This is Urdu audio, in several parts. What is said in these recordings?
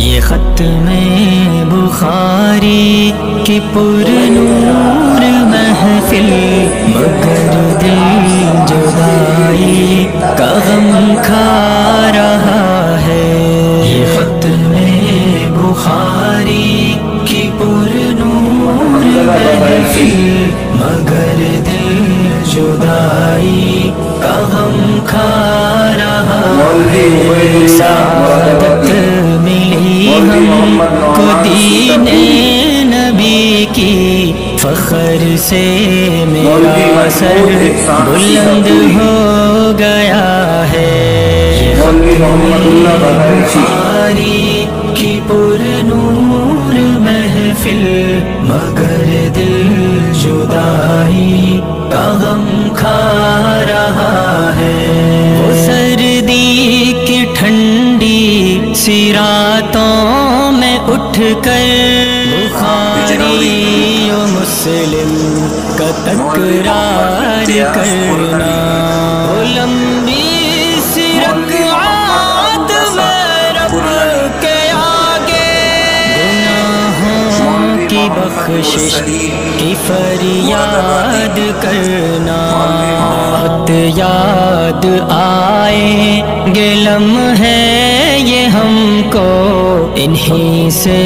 یہ ختم بخاری کی پر نور محفل، مگر دل جدائی کا غم کھا رہا ہے۔ یہ ختم بخاری کی پر نور محفل، مگر دل جدائی کا غم کھا رہا ہے۔ سعادت ملی ہم کو دین نبی کی، فخر سے میرا سر بلند ہو گیا ہے۔ بخاری کی پر نور محفل، مگر دل جدائی کا غم کھا رہا ہے۔ وہ سردی کی ٹھنڈی سی راتوں میں اٹھ کر بخاری و مسلم کا تکرار کرنا، وہ لمبی سی رکعات میں رب کے آگے گناہوں کی بخشش کی فریاد کرنا۔ بہت یاد آئے گے لمحے یہ ہم کو، انہی سے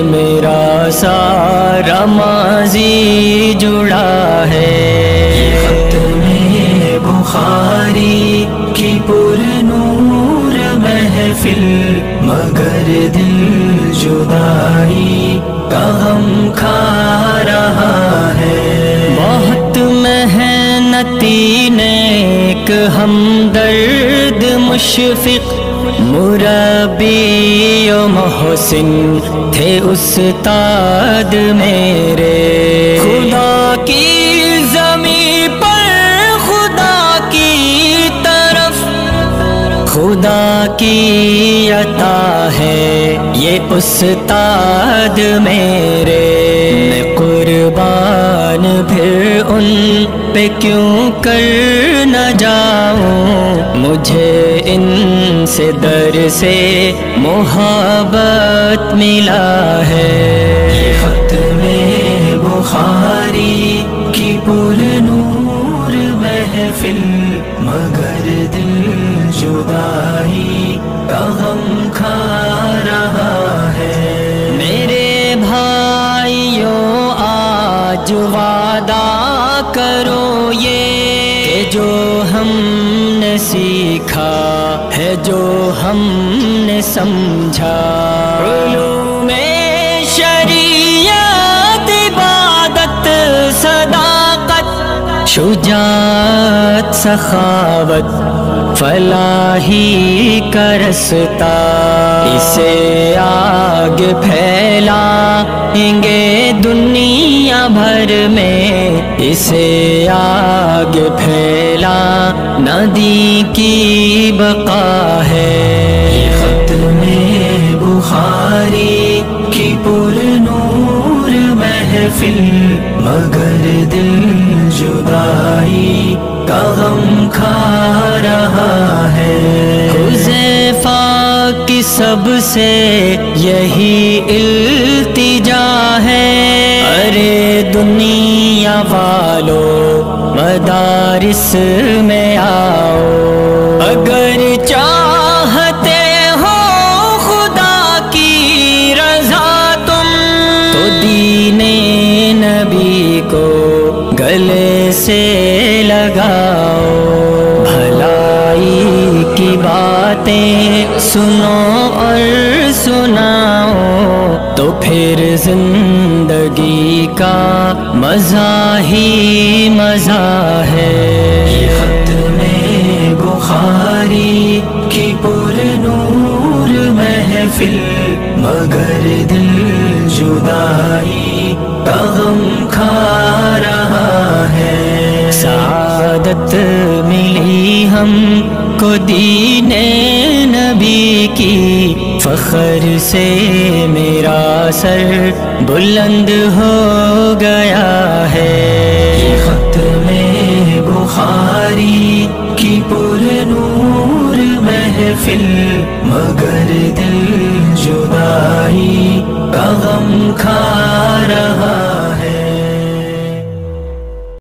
میرا سارا ماضی جڑا ہے۔ ختم بخاری کی پر نور محفل، مگر دل جدائی کا غم کھا رہا ہے۔ بہت محنتی نیک ہمدرد مشفق مربی و محسن تھے استاد میرے، خدا کی زمین پر خدا کی طرف خدا کی عطا ہے یہ استاد میرے۔ میں قربان پھر ان پہ کیوں کر نہ جاؤں، مجھے ان سے در سے محبت ملا ہے۔ ختم بخاری کی پر نور محفل، مگر دل جدائی کا غم کھا رہا ہے۔ میرے بھائیوں آج وعدہ کرو یہ کہ جو ہم نے سیکھا ہے، جو ہم نے سمجھا، علوم شریعت، عبادت، صداقت، شجاعت، سخاوت، فلاحی کا رستہ، اسے آگے پھیلائیں گے دنیا بھر میں، اسے آگے پھیلا ندی کی بقا ہے۔ ختم بخاری کی پر نور محفل، مگر دل جدائی کا غم کھا رہا ہے۔ حذیفہ کی سب سے یہی التجا ہے، ارے دنیا والو مدارس میں آؤ، اگر چاہتے ہو خدا کی رضا تم، تو دین نبی کو گلے سے لگاؤ، بھلائی کی باتیں سنو اور سناؤ، تو پھر زندگی کا مزہ ہی مزہ ہے۔ ختم بخاری کی پر نور محفل، مگر دل جدائی کا غم کھا رہا ہے۔ سعادت ملی ہم کو دین نبی کی، فخر سے میرا سر بلند ہو گیا ہے۔ ختم بخاری کی پر نور محفل، مگر دل جدا غم کھا رہا